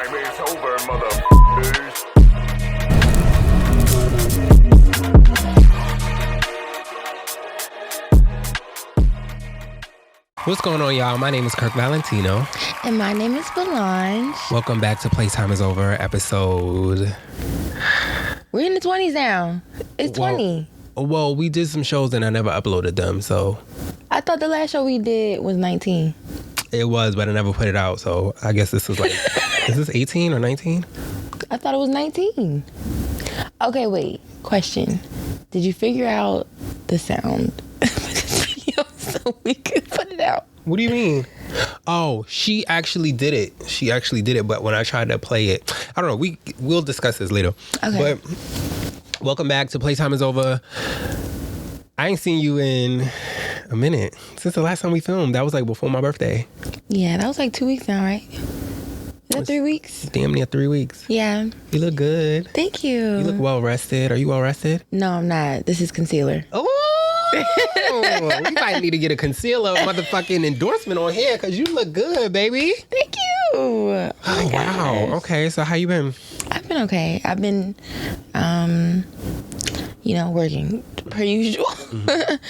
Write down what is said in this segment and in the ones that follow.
Playtime is over, motherfuckers. What's going on, y'all? My name is Kirk Valentino. And my name is Belange. Welcome back to Playtime is Over episode... We're in the 20s now. It's 20. Well, we did some shows and I never uploaded them, so... I thought the last show we did was 19. It was, but I never put it out, so I guess this is like... Is this 18 or 19? I thought it was 19. Okay, wait. Question. Did you figure out the sound for this video so we could put it out? What do you mean? Oh, she actually did it. But when I tried to play it, I don't know. We'll discuss this later. Okay. But welcome back to Playtime is Over. I ain't seen you in a minute since the last time we filmed. That was like before my birthday. Yeah, that was like 2 weeks now, right? Is that 3 weeks? Damn near 3 weeks. Yeah. You look good. Thank you. You look well rested. Are you well rested? No, I'm not. This is concealer. Oh, we might need to get a concealer motherfucking endorsement on here because you look good, baby. Thank you. Oh, wow. Okay, so how you been? I've been okay. I've been, working per usual. But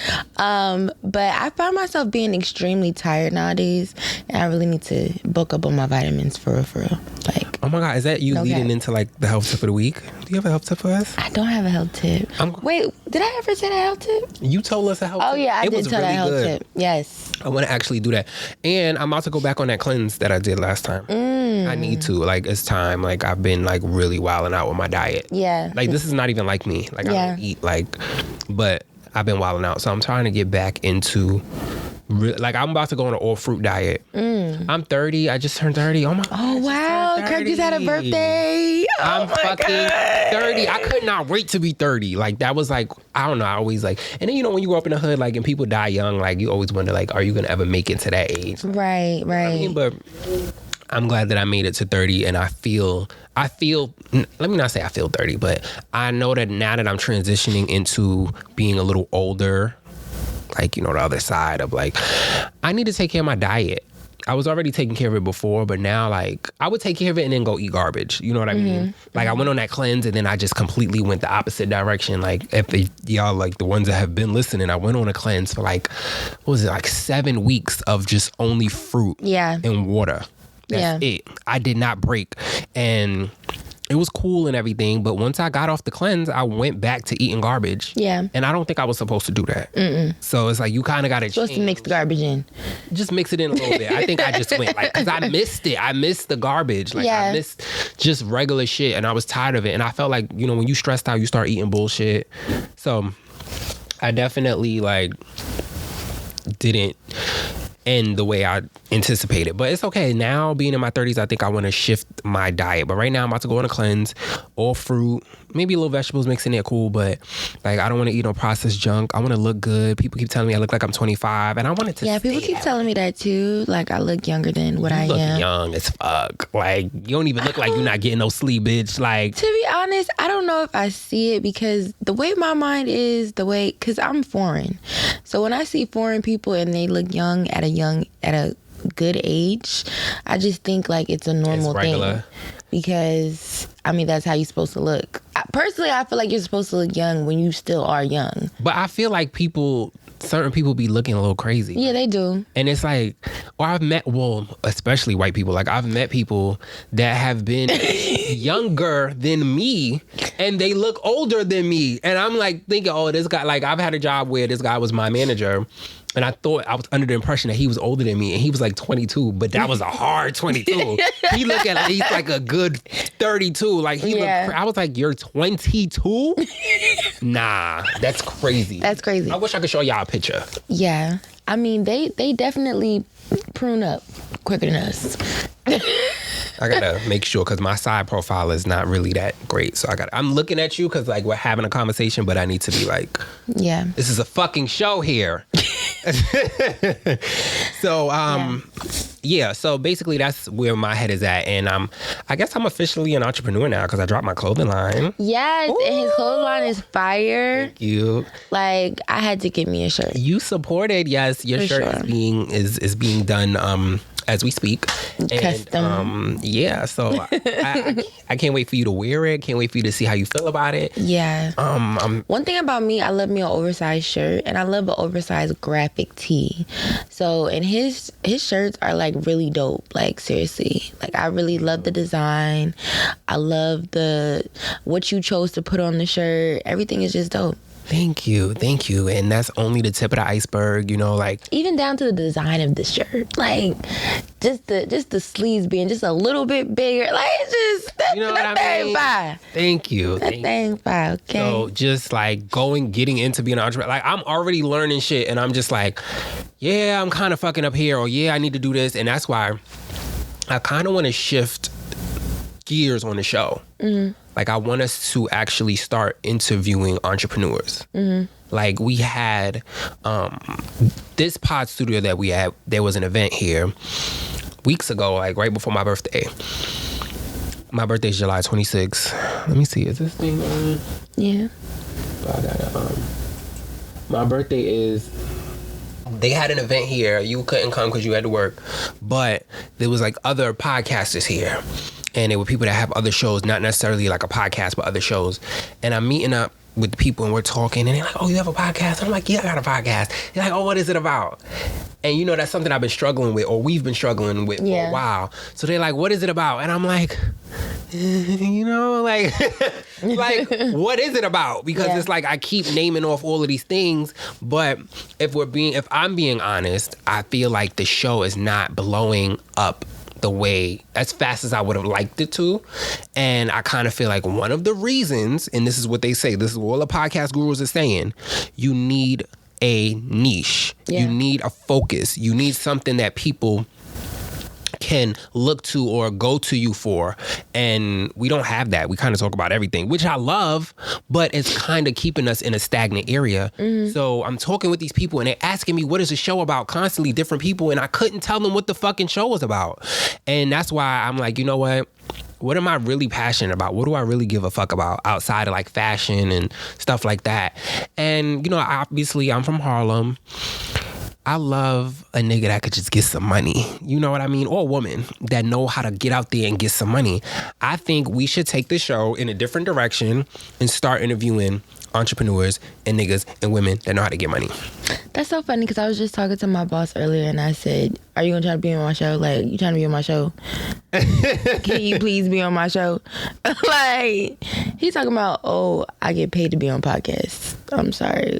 I find myself being extremely tired nowadays, and I really need to bulk up on my vitamins for real. Like, oh my God, is that you leading into like the health tip of the week? Do you have a health tip for us? I don't have a health tip. Wait, did I ever say that health tip? You told us a health tip. Oh yeah, I did tell that health tip. Yes. I want to actually do that. And I'm about to go back on that cleanse that I did last time. I need to. Like, it's time. Like, I've been like really wilding out with my diet. Yeah. Like, this is not even like me. Like, I don't eat but I've been wilding out. So I'm trying to get back into I'm about to go on an all fruit diet. I'm 30. I just turned 30. Oh my God. Oh wow. Kirk just had a birthday. I'm fucking 30. I could not wait to be 30. Like, that was like, I don't know. I always like, and then, when you grow up in the hood, like, and people die young, like, you always wonder, like, are you going to ever make it to that age? Right. I mean, but I'm glad that I made it to 30, and I feel, let me not say I feel 30, but I know that now that I'm transitioning into being a little older, like, the other side of like, I need to take care of my diet. I was already taking care of it before, but now, like, I would take care of it and then go eat garbage. You know what I mean? Like, I went on that cleanse and then I just completely went the opposite direction. Like, if y'all, like, the ones that have been listening, I went on a cleanse for like, 7 weeks of just only fruit and water. That's it. I did not break. And it was cool and everything, but once I got off the cleanse, I went back to eating garbage. Yeah. And I don't think I was supposed to do that. So it's like, you kind of got to change. Supposed to mix the garbage in. Just mix it in a little bit. I think I just went, like, because I missed it. I missed the garbage. Like, I missed just regular shit, and I was tired of it. And I felt like, when you stressed out, you start eating bullshit. So I definitely, like, didn't end the way I anticipated. But it's okay. Now, being in my 30s, I think I want to shift my diet. But right now, I'm about to go on a cleanse. All fruit, maybe a little vegetables mixed in there, cool. But, like, I don't want to eat no processed junk. I want to look good. People keep telling me I look like I'm 25, and I want it to people keep telling me that, too. Like, I look younger than what I am. You look young as fuck. Like, you don't even look like you're not getting no sleep, bitch. Like, to be honest, I don't know if I see it because the way my mind is, because I'm foreign. So when I see foreign people and they look young at a good age, I just think like it's a normal thing because that's how you're supposed to look. Personally, I feel like you're supposed to look young when you still are young. But I feel like certain people be looking a little crazy. Yeah, they do. And it's like, especially white people, like I've met people that have been younger than me and they look older than me. And I'm like thinking, this guy, like I've had a job where this guy was my manager. And I thought I was under the impression that he was older than me, and he was like 22, but that was a hard 22. He looked at least like a good 32. Like he looked. I was like, "You're 22? Nah, that's crazy. That's crazy. I wish I could show y'all a picture. Yeah, they definitely prune up quicker than us. I gotta make sure because my side profile is not really that great. So I'm looking at you because like we're having a conversation, but I need to be like, this is a fucking show here. So so basically that's where my head is at, and I guess I'm officially an entrepreneur now because I dropped my clothing line. Yes. Ooh. And his clothing line is fire. Thank you. Like, I had to get me a shirt. You supported. Yes, your shirt is being done as we speak. Custom. And so I can't wait for you to wear it. Can't wait for you to see how you feel about it. Yeah. One thing about me, I love me an oversized shirt, and I love an oversized graphic tee. So, and his shirts are like really dope. Like seriously, like I really love the design. I love what you chose to put on the shirt. Everything is just dope. Thank you. And that's only the tip of the iceberg, like even down to the design of the shirt, like just the sleeves being just a little bit bigger, like it's just that thing fire. Thank you. That thing fire. Okay. So just like getting into being an entrepreneur, like I'm already learning shit, and I'm just like, yeah, I'm kind of fucking up here, or yeah, I need to do this, and that's why I kind of want to shift gears on the show. Mm-hmm. Like I want us to actually start interviewing entrepreneurs. Mm-hmm. Like we had this pod studio that we had. There was an event here weeks ago, like right before my birthday. My birthday is July 26th. Let me see. Is this thing on? Yeah. I gotta, my birthday is. They had an event here. You couldn't come because you had to work, but there was like other podcasters here. And they were people that have other shows, not necessarily like a podcast, but other shows. And I'm meeting up with the people and we're talking, and they're like, oh, you have a podcast? And I'm like, yeah, I got a podcast. They're like, oh, what is it about? And that's something I've been struggling with, or we've been struggling with for a while. So they're like, what is it about? And I'm like, like, like, what is it about? Because it's like I keep naming off all of these things, but if I'm being honest, I feel like the show is not blowing up the way as fast as I would have liked it to. And I kind of feel like one of the reasons, and this is what they say, this is what all the podcast gurus are saying, you need a niche. You need a focus. You need something that people can look to or go to you for. And we don't have that. We kind of talk about everything, which I love, but it's kind of keeping us in a stagnant area. Mm-hmm. So I'm talking with these people and they're asking me, what is the show about? Constantly different people. And I couldn't tell them what the fucking show was about. And that's why I'm like, you know what am I really passionate about? What do I really give a fuck about outside of like fashion and stuff like that? And, obviously I'm from Harlem. I love a nigga that could just get some money. You know what I mean? Or a woman that know how to get out there and get some money. I think we should take the show in a different direction and start interviewing entrepreneurs and niggas and women that know how to get money. That's so funny because I was just talking to my boss earlier and I said, are you going to try to be on my show? Like, you trying to be on my show? Can you please be on my show? Like, he's talking about, oh, I get paid to be on podcasts. I'm sorry.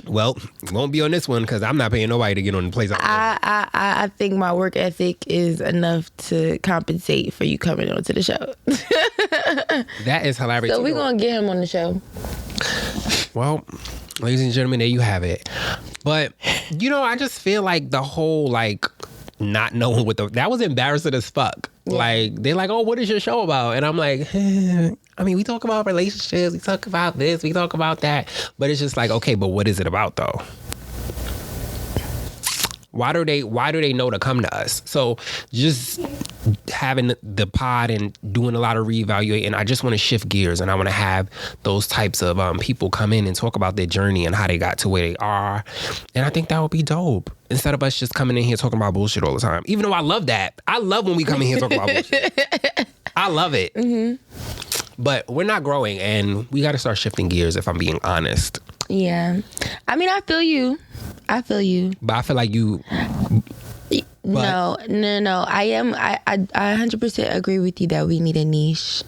Well, won't be on this one because I'm not paying nobody to get on the place. I think my work ethic is enough to compensate for you coming onto the show. That is hilarious. So we're going to get him on the show. Well, ladies and gentlemen, there you have it. But, I just feel like the whole, like, not knowing that was embarrassing as fuck. Yeah. Like, they're like, oh, what is your show about? And I'm like, I mean, we talk about relationships, we talk about this, we talk about that. But it's just like, okay, but what is it about, though? Why do they know to come to us? So just having the pod and doing a lot of reevaluating, I just want to shift gears and I want to have those types of people come in and talk about their journey and how they got to where they are. And I think that would be dope. Instead of us just coming in here talking about bullshit all the time. Even though I love that. I love when we come in here talking about bullshit. I love it. Mm-hmm. But we're not growing and we got to start shifting gears if I'm being honest. Yeah. I mean, I feel you. But I feel like you... No. I 100% agree with you that we need a niche.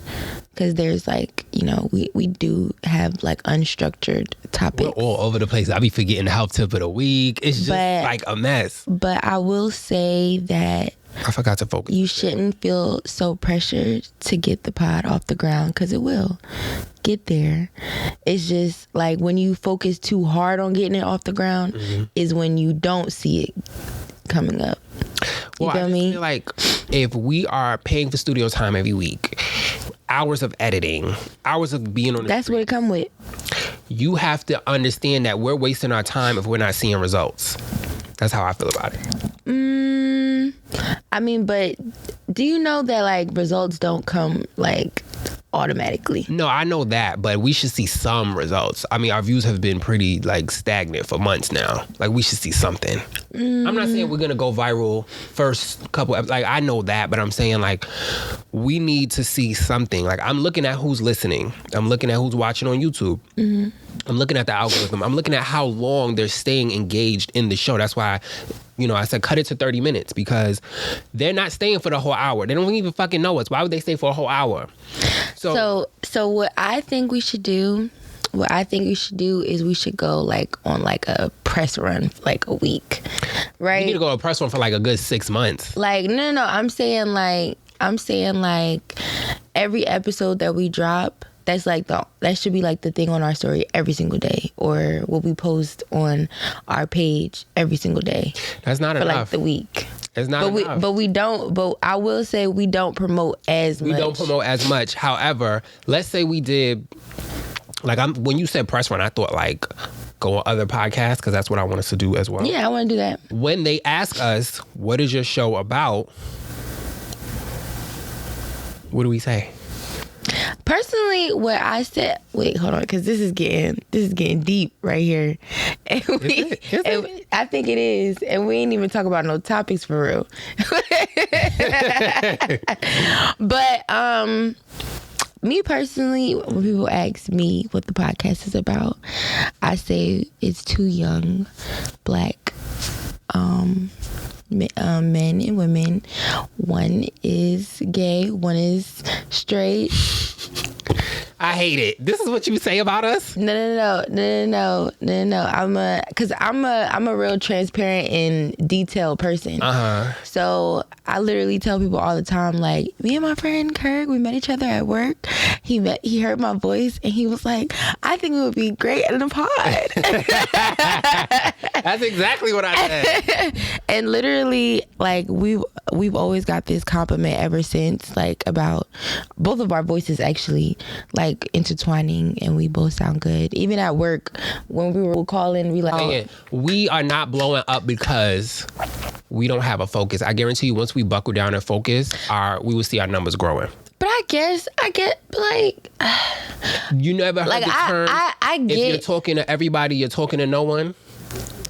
Because there's like, we do have like unstructured topics. We're all over the place. I be forgetting the health tip of the week. It's just like a mess. But I will say that I forgot to focus. You shouldn't feel so pressured to get the pod off the ground because it will get there. It's just like when you focus too hard on getting it off the ground is when you don't see it coming up. Well, I feel like if we are paying for studio time every week, hours of editing, hours of being on the That's street, what it come with. You have to understand that we're wasting our time if we're not seeing results. That's how I feel about it. I mean, but do you know that like results don't come like automatically? No, I know that, but we should see some results. I mean, our views have been pretty like stagnant for months now. Like we should see something. I'm not saying we're gonna go viral first couple. Like I know that, but I'm saying like we need to see something. Like I'm looking at who's listening. I'm looking at who's watching on YouTube. I'm looking at the algorithm. I'm looking at how long they're staying engaged in the show. That's why, I said cut it to 30 minutes because they're not staying for the whole hour. They don't even fucking know us. Why would they stay for a whole hour? So what I think we should do. What I think we should do is we should go like on like a press run for like a week, right? You need to go on a press run for like a good 6 months. Like no. I'm saying like every episode that we drop. That's like that should be like the thing on our story every single day, or what we post on our page every single day. That's not for enough. Like the week. It's not enough. But we don't. But I will say we don't promote as much. We don't promote as much. However, let's say we did. Like when you said press run, I thought like go on other podcasts because that's what I want us to do as well. Yeah, I want to do that. When they ask us, "What is your show about?" What do we say? Personally, what I said, wait, hold on, because this is getting deep right here. And Is it? I think it is, and we ain't even talk about no topics for real. But me personally, when people ask me what the podcast is about, I say it's two young Black men and women. One is gay, one is straight. I hate it. This is what you say about us? No. I'm a real transparent and detailed person. So I literally tell people all the time, like, me and my friend Kirk, we met each other at work. He heard my voice and he was like, I think it would be great in a pod. That's exactly what I said. And literally, like, we've always got this compliment ever since, like, about both of our voices actually, like, intertwining, and we both sound good. Even at work, when we were calling, we like, we are not blowing up because we don't have a focus. I guarantee you, once we buckle down and focus, we will see our numbers growing. But I get like, you never heard like the term. I get. If you're talking to everybody, you're talking to no one.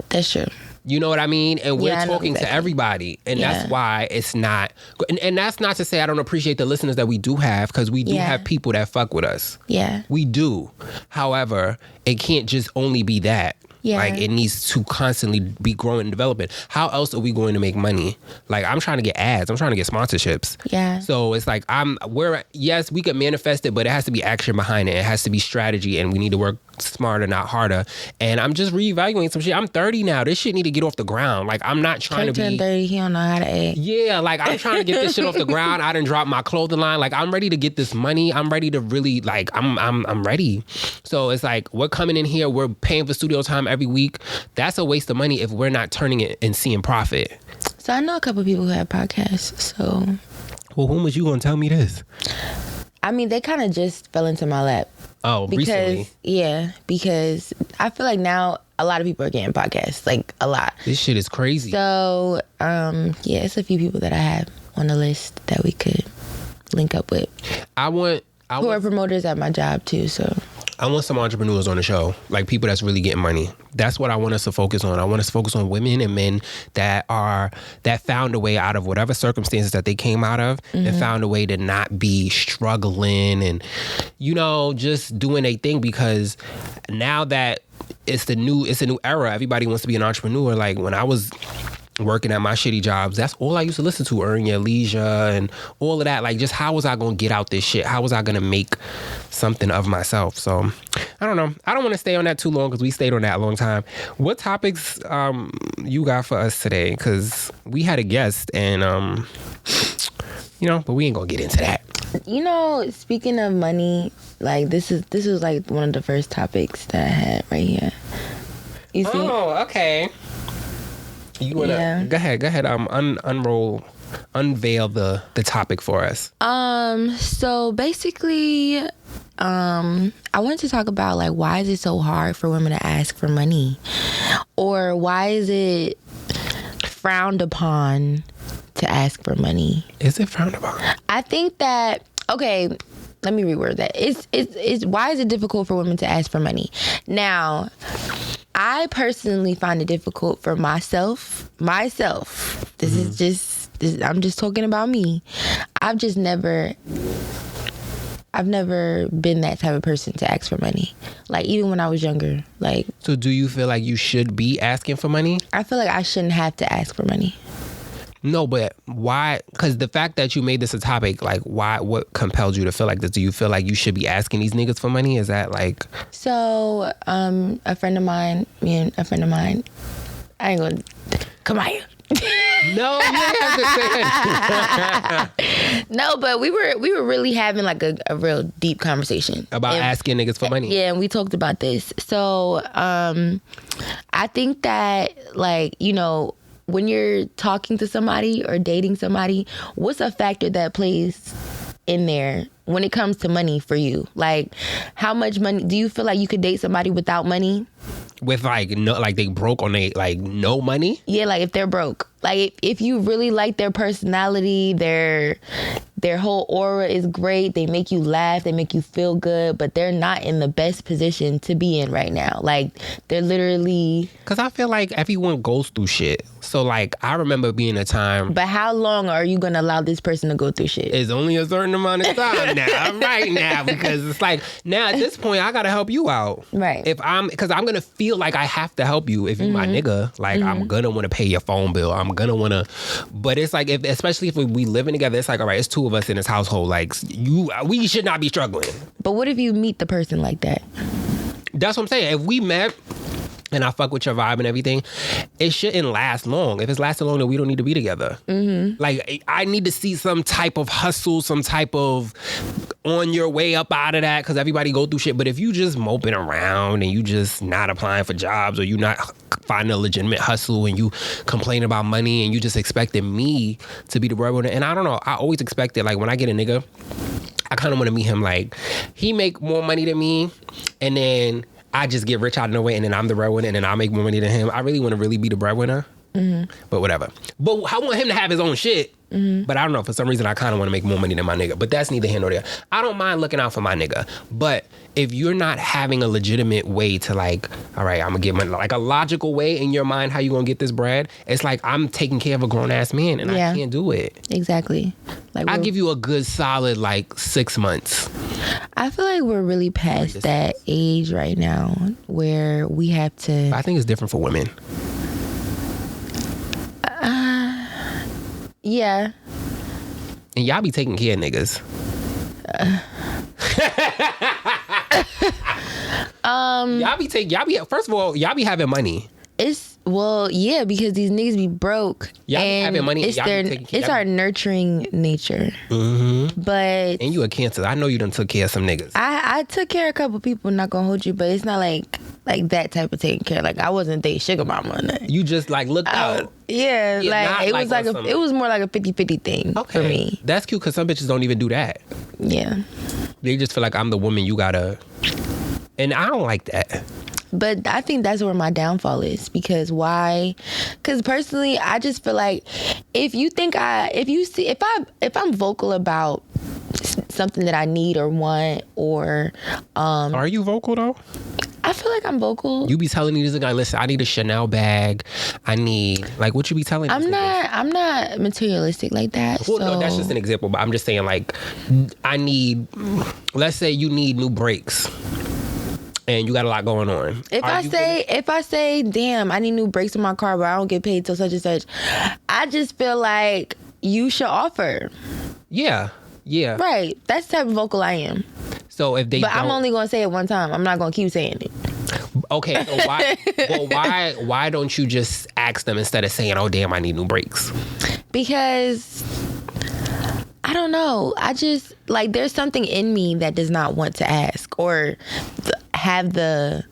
That's true. You know what I mean? And we're talking exactly. to everybody. And that's why it's not... And that's not to say I don't appreciate the listeners that we do have, because we do have people that fuck with us. Yeah. We do. However, it can't just only be that. Yeah. Like, it needs to constantly be growing and developing. How else are we going to make money? Like, I'm trying to get ads. I'm trying to get sponsorships. Yeah. So it's like, yes, we could manifest it, but it has to be action behind it. It has to be strategy, and we need to work smarter, not harder. And I'm just reevaluating some shit. I'm 30 now. This shit need to get off the ground. Like, I'm not trying to be... 30, he don't know how to act. Yeah, like, I'm trying to get this shit off the ground. I done dropped my clothing line. Like, I'm ready to get this money. I'm ready to really, like, I'm ready. So it's like, we're coming in here, we're paying for studio time every week. That's a waste of money if we're not turning it and seeing profit. So I know a couple people who have podcasts, so... Well, when was you going to tell me this? I mean, they kind of just fell into my lap. Oh, recently? Yeah, because I feel like now a lot of people are getting podcasts, like a lot. This shit is crazy. So, it's a few people that I have on the list that we could link up with. Who are promoters at my job too, so... I want some entrepreneurs on the show, like people that's really getting money. That's what I want us to focus on. I want us to focus on women and men that found a way out of whatever circumstances that they came out of, and found a way to not be struggling and, just doing a thing, because now that it's a new era, everybody wants to be an entrepreneur. Like when I was working at my shitty jobs, that's all I used to listen to, Earn Your Leisure and all of that. Like, just how was I going to get out this shit? How was I going to make something of myself? So, I don't know. I don't want to stay on that too long because we stayed on that a long time. What topics you got for us today? Because we had a guest and, but we ain't going to get into that. Speaking of money, like this was like one of the first topics that I had right here. You see? Oh, okay. You wanna go ahead? Unveil the topic for us. So basically, I wanted to talk about like why is it so hard for women to ask for money, or why is it frowned upon to ask for money? Is it frowned upon? I think that let me reword that. It's why is it difficult for women to ask for money? Now, I personally find it difficult for myself. This is just, I'm just talking about me. I've never been that type of person to ask for money. Like, even when I was younger. Like, So do you feel like you should be asking for money? I feel like I shouldn't have to ask for money. No, but why? Because the fact that you made this a topic, like, why? What compelled you to feel like this? Do you feel like you should be asking these niggas for money? Is that like? So, a friend of mine, I ain't gonna, come here. No, you don't have to say that. No, but we were really having like a real deep conversation About asking niggas for money. Yeah, and we talked about this. So I think that, like, you know, when you're talking to somebody or dating somebody, what's a factor that plays in there when it comes to money for you? Like, how much money do you feel like you could date somebody without money? With like no, like they broke on they like no money. Yeah, like if they're broke. Like if you really like their personality, their whole aura is great. They make you laugh. They make you feel good. But they're not in the best position to be in right now. Like they're literally. Because I feel like everyone goes through shit. So like I remember being a time. But how long are you gonna allow this person to go through shit? It's only a certain amount of time now. Right now, because it's like now at this point I gotta help you out. Right. Because I'm gonna feel like I have to help you if you're my nigga. Like I'm gonna want to pay your phone bill. I'm gonna want to. But it's like especially if we living together, it's like, all right, it's two of us in this household. Like we should not be struggling. But what if you meet the person like that? That's what I'm saying. If we met and I fuck with your vibe and everything, it shouldn't last long. If it's lasting long, then we don't need to be together. Like, I need to see some type of hustle, some type of on your way up out of that, because everybody go through shit. But if you just moping around and you just not applying for jobs, or you not finding a legitimate hustle and you complain about money and you just expecting me to be the breadwinner, and I don't know, I always expected, like, when I get a nigga, I kind of want to meet him like he make more money than me, and then I just get rich out of nowhere, and then I'm the breadwinner, and then I make more money than him. I really want to really be the breadwinner, but whatever. But I want him to have his own shit. But I don't know, for some reason I kind of want to make more money than my nigga. But that's neither here nor there. I don't mind looking out for my nigga. But if you're not having a legitimate way to, like, all right, I'm gonna get money, like a logical way in your mind how you gonna get this bread, it's like I'm taking care of a grown ass man and I can't do it. Exactly. Like I'll give you a good solid like 6 months. I feel like we're really past that age right now where we have to. I think it's different for women. Yeah. And y'all be taking care of niggas. Y'all be first of all, y'all be having money. Yeah, because these niggas be broke. Y'all be having money. It's our nurturing nature. But and you a Cancer. I know you done took care of some niggas. I took care of a couple people, not gonna hold you, but it's not like that type of taking care. Like I wasn't their sugar mama or nothing. You just like looked out. Yeah, like it was it was more like a 50-50 thing for me. That's cute, because some bitches don't even do that. Yeah. They just feel like I'm the woman you gotta, and I don't like that. But I think that's where my downfall is, because why? Because personally, I just feel like if I'm vocal about something that I need or want, or are you vocal though? I feel like I'm vocal. You be telling these guys, listen, I need a Chanel bag. I need, like, what you be telling? I'm not materialistic like that. Well, no, that's just an example. But I'm just saying, like, I need. Let's say you need new brakes. And you got a lot going on. If I say, damn, I need new brakes in my car, but I don't get paid till such and such, I just feel like you should offer. Yeah. Right. That's the type of vocal I am. So if they, I'm only gonna say it one time. I'm not gonna keep saying it. Okay. So why don't you just ask them instead of saying, oh damn, I need new brakes? Because I don't know. I just, like, there's something in me that does not want to ask or have the...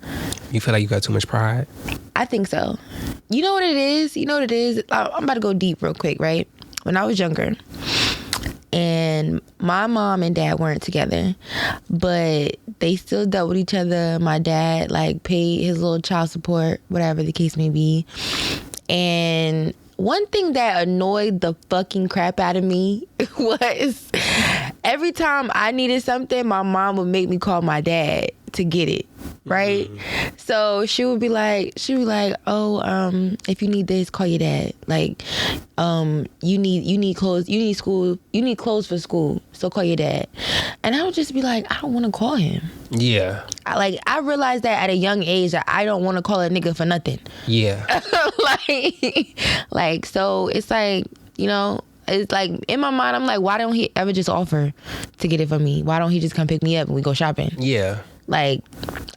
You feel like you got too much pride? I think so. You know what it is? I'm about to go deep real quick, right? When I was younger, and my mom and dad weren't together, but they still dealt with each other. My dad, like, paid his little child support, whatever the case may be. And one thing that annoyed the fucking crap out of me was every time I needed something, my mom would make me call my dad to get it. right? So she would be like, oh, if you need this, call your dad. Like, you need clothes, you need clothes for school, so call your dad. And I would just be like, I don't want to call him. Yeah. I realized that at a young age that I don't want to call a nigga for nothing. Yeah. like, so it's like, you know, it's like in my mind, I'm like, why don't he ever just offer to get it for me? Why don't he just come pick me up and we go shopping? Yeah. Like,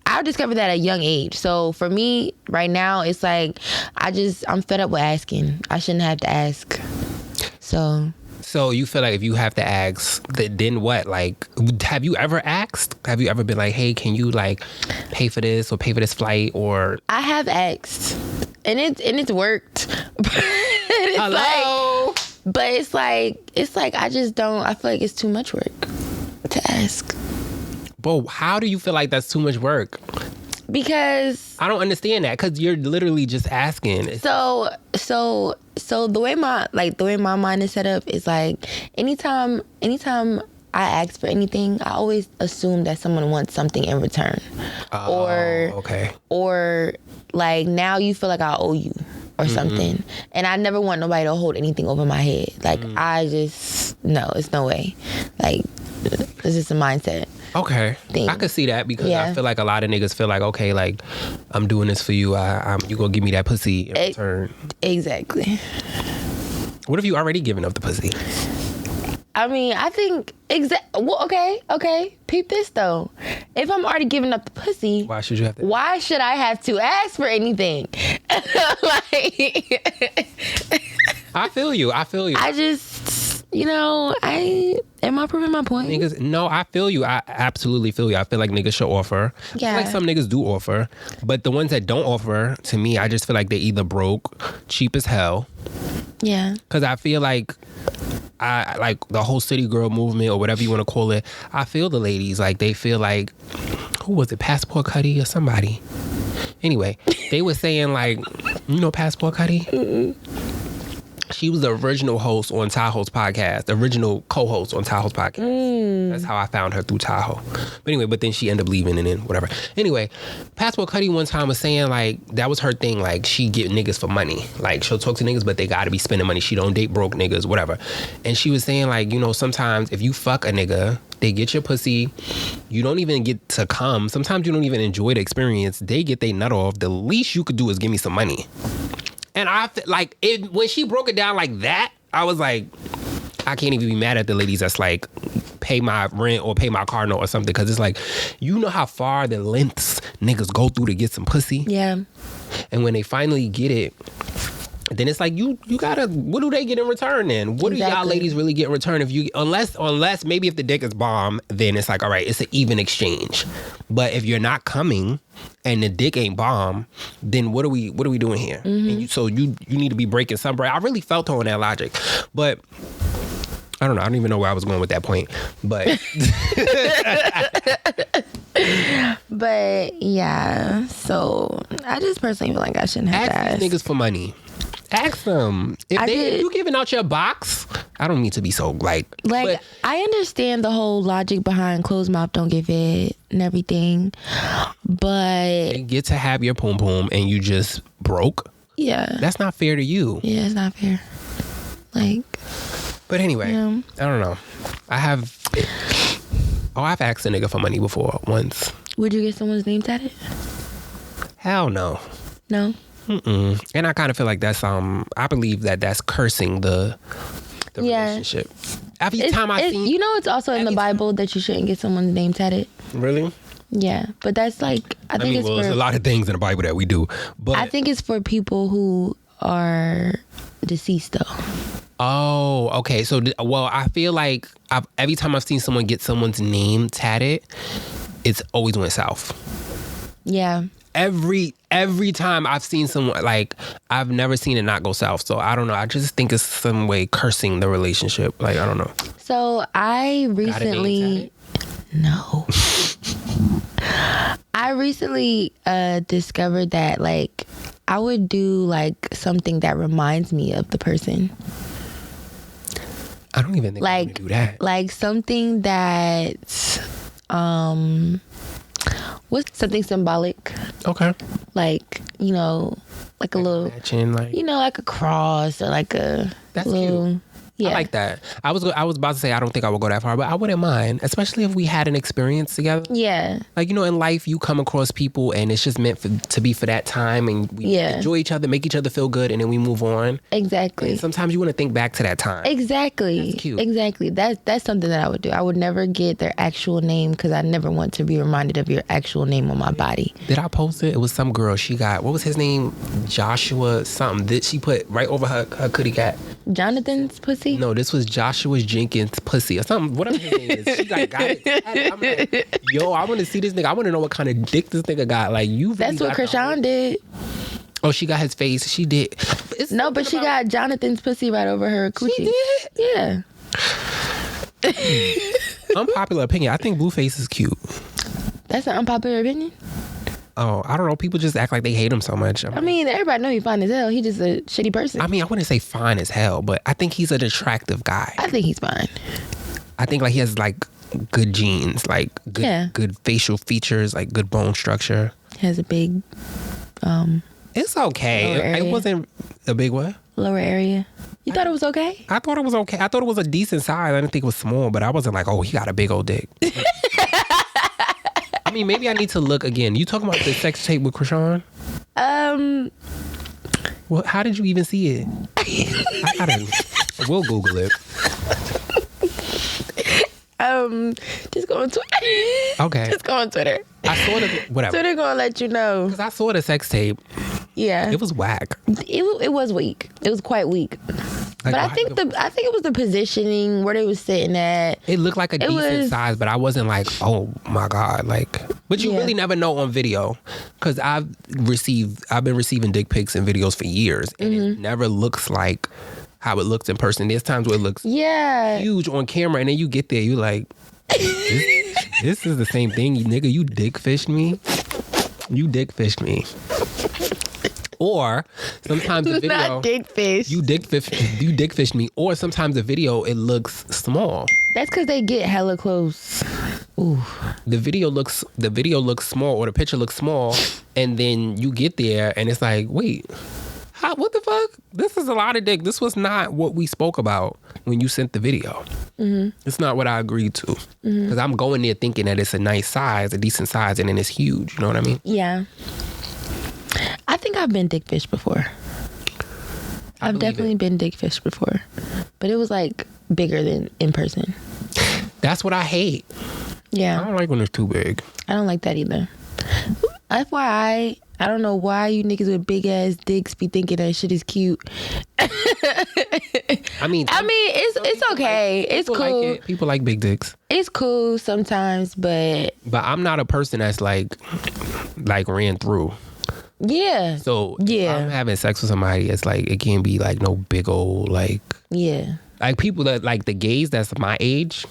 I discovered that at a young age. So for me right now, it's like, I'm fed up with asking. I shouldn't have to ask. So you feel like if you have to ask, then what? Like, have you ever asked? Have you ever been like, hey, can you like pay for this or pay for this flight? Or I have asked, and it's worked. It's hello. But it's like I just don't. I feel like it's too much work to ask. But how do you feel like that's too much work? Because I don't understand that, because you're literally just asking. So the way my mind is set up is like anytime I ask for anything, I always assume that someone wants something in return. Or like, now you feel like I owe you or something. And I never want nobody to hold anything over my head. Like, no, it's no way. Like, it's just a mindset. Okay. Thing. I could see that, because I feel like a lot of niggas feel like, okay, like, I'm doing this for you. You gonna give me that pussy in return. Exactly. What if you already given up the pussy? I mean, I think well, okay. Peep this though. If I'm already giving up the pussy, Why should you have to? Why should I have to ask for anything? Like, I feel you. I just, you know, am I proving my point? Niggas, no, I feel you. I absolutely feel you. I feel like niggas should offer. Yeah. I feel like some niggas do offer, but the ones that don't offer, to me, I just feel like they either broke, cheap as hell. Yeah. Because I feel like I like the whole city girl movement, or whatever you want to call it. I feel the ladies, like, they feel like, who was it, Passport Cuddy or somebody? Anyway, they were saying, like, you know Passport Cuddy? Mm-mm. She was the original host on Tahoe's podcast, the original co-host on Tahoe's podcast. That's how I found her, through Tahoe. But anyway, then she ended up leaving, and then whatever. Anyway, Passport Cuddy one time was saying, like, that was her thing. Like, she get niggas for money. Like, she'll talk to niggas, but they gotta be spending money. She don't date broke niggas, whatever. And she was saying, like, you know, sometimes if you fuck a nigga, they get your pussy, you don't even get to come. Sometimes you don't even enjoy the experience. They get their nut off. The least you could do is give me some money. And I like it when she broke it down like that. I was like, I can't even be mad at the ladies that's like, pay my rent or pay my car note or something, because it's like, you know how far the lengths niggas go through to get some pussy. Yeah. And when they finally get it, then it's like, you gotta, what do they get in return then? What do y'all ladies really get in return? If you, unless maybe if the dick is bomb, then it's like, all right, it's an even exchange. But if you're not coming and the dick ain't bomb, then what are we doing here? And so you need to be breaking some bread. I really felt her on that logic, but I don't know. I don't even know where I was going with that point, but but yeah. So I just personally feel like I shouldn't have to ask these niggas for money. Ask them. If you giving out your box, I don't mean to be so like. But I understand the whole logic behind closed mouth don't get fed and everything, but you get to have your poom poom and you just broke. Yeah, that's not fair to you. Yeah, it's not fair. Like, but anyway, I don't know. I've asked a nigga for money before once. Would you get someone's name tatted? Hell no. No. And I kind of feel like that's I believe that's cursing the relationship. Every time I see, you know, it's also in the Bible that you shouldn't get someone's name tatted. Really? Yeah, but that's like there's a lot of things in the Bible that we do, but I think it's for people who are deceased though. Oh, okay. So, I feel like every time I've seen someone get someone's name tatted, it's always went south. Yeah. Every time I've seen someone, like, I've never seen it not go south. So I don't know. I just think it's some way cursing the relationship. Like, I don't know. So I recently, I recently discovered that, like, I would do like something that reminds me of the person. I don't even think I would do that. Like something that What's something symbolic? Okay. Like, you know, like a little, Matching, like, you know, like a cross or like a that's little, cute. yeah. I like that. I was about to say I don't think I would go that far, but I wouldn't mind, especially if we had an experience together. Yeah. Like, you know, in life, you come across people and it's just meant to be for that time, and we enjoy each other, make each other feel good, and then we move on. Exactly. And sometimes you want to think back to that time. Exactly. That's cute. Exactly. That's something that I would do. I would never get their actual name because I never want to be reminded of your actual name on my body. Did I post it? It was some girl. She got, what was his name? Joshua something. That she put right over her kitty cat. Jonathan's pussy? No, this was Joshua Jenkins' pussy or something. Whatever his name is. She got it. I'm like, yo, I want to see this nigga. I want to know what kind of dick this nigga got. Like, you. Really That's what Krishan did. Oh, she got his face. She did. No, but she got Jonathan's pussy right over her coochie. She did? Yeah. Unpopular opinion. I think Blueface is cute. That's an unpopular opinion? Oh, I don't know. People just act like they hate him so much. I mean, everybody know he's fine as hell. He just a shitty person. I mean, I wouldn't say fine as hell, but I think he's an attractive guy. I think he's fine. I think like he has like good genes, like good facial features, like good bone structure. He has a big It's okay. It wasn't a big what? Lower area. You thought it was okay? I thought it was okay. I thought it was a decent size. I didn't think it was small, but I wasn't like, oh, he got a big old dick. I mean, maybe I need to look again. You talking about the sex tape with Krishan? Well, how did you even see it? We'll Google it. Just go on Twitter. Okay. Just go on Twitter. I saw the whatever. Twitter gonna let you know. Because I saw the sex tape. Yeah. It was whack. It was weak. It was quite weak. Like, but I think it was the positioning where they was sitting at. It looked like a decent size, but I wasn't like, oh my God, like. But you really never know on video, because I've been receiving dick pics and videos for years, and it never looks like how it looks in person. There's times where it looks huge on camera, and then you get there, you like, this is the same thing, you nigga. You dick fished me. You dick fished me. Or sometimes the video, not dick fish. You dick fished me. Or sometimes the video, it looks small. That's because they get hella close. Ooh. The video looks small, or the picture looks small, and then you get there and it's like, wait, what the fuck? This is a lot of dick. This was not what we spoke about when you sent the video. It's not what I agreed to. Because I'm going there thinking that it's a nice size, a decent size, and then it's huge. You know what I mean? Yeah. I think I've been dick fished before. I've definitely been dick fished before. But it was like bigger than in person. That's what I hate. Yeah. I don't like when it's too big. I don't like that either. FYI, I don't know why you niggas with big ass dicks be thinking that shit is cute. I mean, it's okay. It's cool. Like people like big dicks. It's cool sometimes, but I'm not a person that's like ran through. Yeah. So if I'm having sex with somebody, it's like it can't be like no big old like people that like the gays that's my age.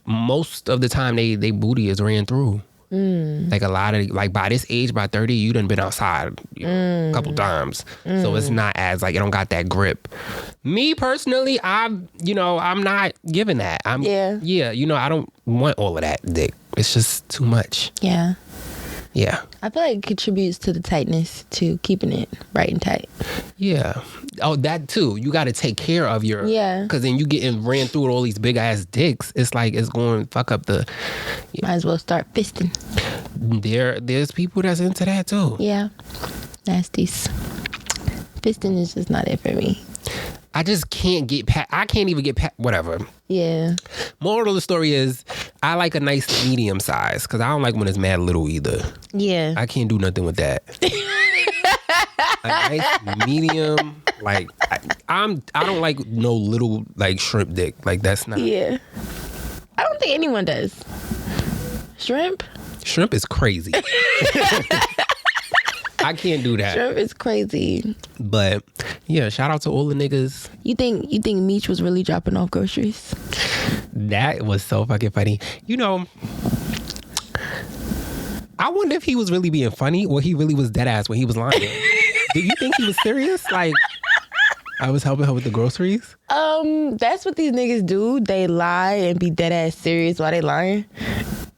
Most of the time they booty is ran through. Like a lot of like by this age, by 30, you done been outside a couple times, so it's not as like it don't got that grip. Me personally, I'm not giving that. I don't want all of that dick. It's just too much. Yeah. I feel like it contributes to the tightness, to keeping it right and tight. Yeah. Oh, that too. You got to take care of your... Yeah. Because then you getting ran through with all these big-ass dicks. It's like it's going to fuck up the... Might as well start fisting. There's people that's into that too. Yeah. Nasties. Fisting is just not it for me. I just can't get past... I can't even get past... Whatever. Yeah. Moral of the story is, I like a nice medium size, because I don't like when it's mad little either. Yeah. I can't do nothing with that. A nice medium, like I don't like no little like shrimp dick. Like that's not. Yeah. I don't think anyone does. Shrimp? Shrimp is crazy. I can't do that. Shrimp is crazy. But yeah, shout out to all the niggas. You think Meech was really dropping off groceries? That was so fucking funny. I wonder if he was really being funny or he really was dead ass when he was lying. Do you think he was serious? Like, I was helping her with the groceries? That's what these niggas do. They lie and be dead ass serious while they lying.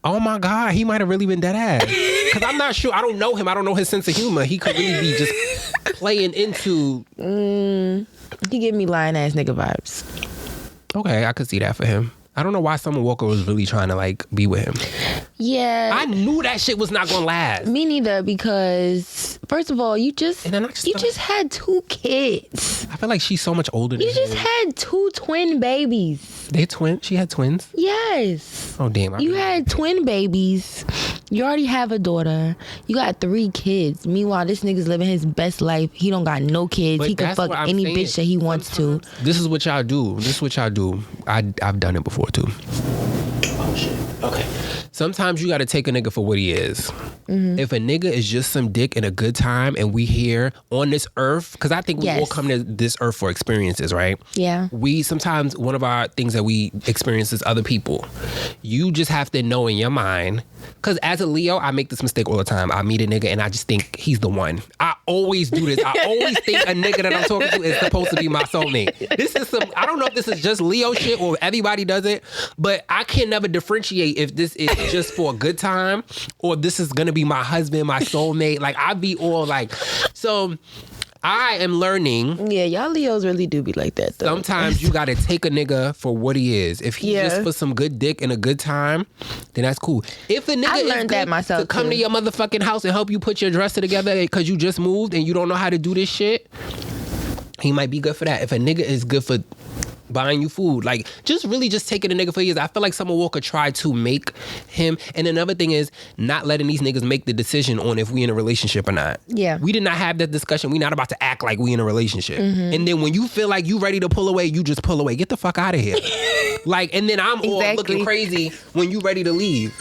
Oh my God, he might have really been dead ass. Because I'm not sure. I don't know him. I don't know his sense of humor. He could really be just playing into. He give me lying ass nigga vibes. Okay, I could see that for him. I don't know why Summer Walker was really trying to like be with him. Yeah. I knew that shit was not gonna last. Me neither, because first of all, you just had 2 kids. I feel like she's so much older than You just him. had 2 twin babies. They twin? She had twins? Yes. Oh damn. You had twin babies. You already have a daughter. You got 3 kids. Meanwhile, this nigga's living his best life. He don't got no kids. But He can that's fuck what I'm any saying. bitch that he wants to. This is what y'all do. I've done it before too. Oh shit. Okay. Sometimes you got to take a nigga for what he is. If a nigga is just some dick in a good time and we here on this earth, because I think we all come to this earth for experiences, right? Yeah. We sometimes, one of our things that we experience is other people. You just have to know in your mind, because as a Leo, I make this mistake all the time. I meet a nigga and I just think he's the one. I always do this. I always think a nigga that I'm talking to is supposed to be my soulmate. This is I don't know if this is just Leo shit or everybody does it, but I can never differentiate if this is just for a good time or this is gonna be my husband, my soulmate. Like I be all like, so I am learning. Yeah, y'all Leos really do be like that though. Sometimes you gotta take a nigga for what he is. If he's just for some good dick and a good time, then that's cool. If the nigga is learned that good myself to come too. to your motherfucking house and help you put your dresser together because you just moved and you don't know how to do this shit, he might be good for that. If a nigga is good for buying you food, like just taking a nigga for years. I feel like Summer Walker tried to make him. And another thing is not letting these niggas make the decision on if we in a relationship or not. Yeah. We did not have that discussion. We not about to act like we in a relationship. And then when you feel like you ready to pull away, you just pull away. Get the fuck out of here. Like, and then I'm all looking crazy when you ready to leave.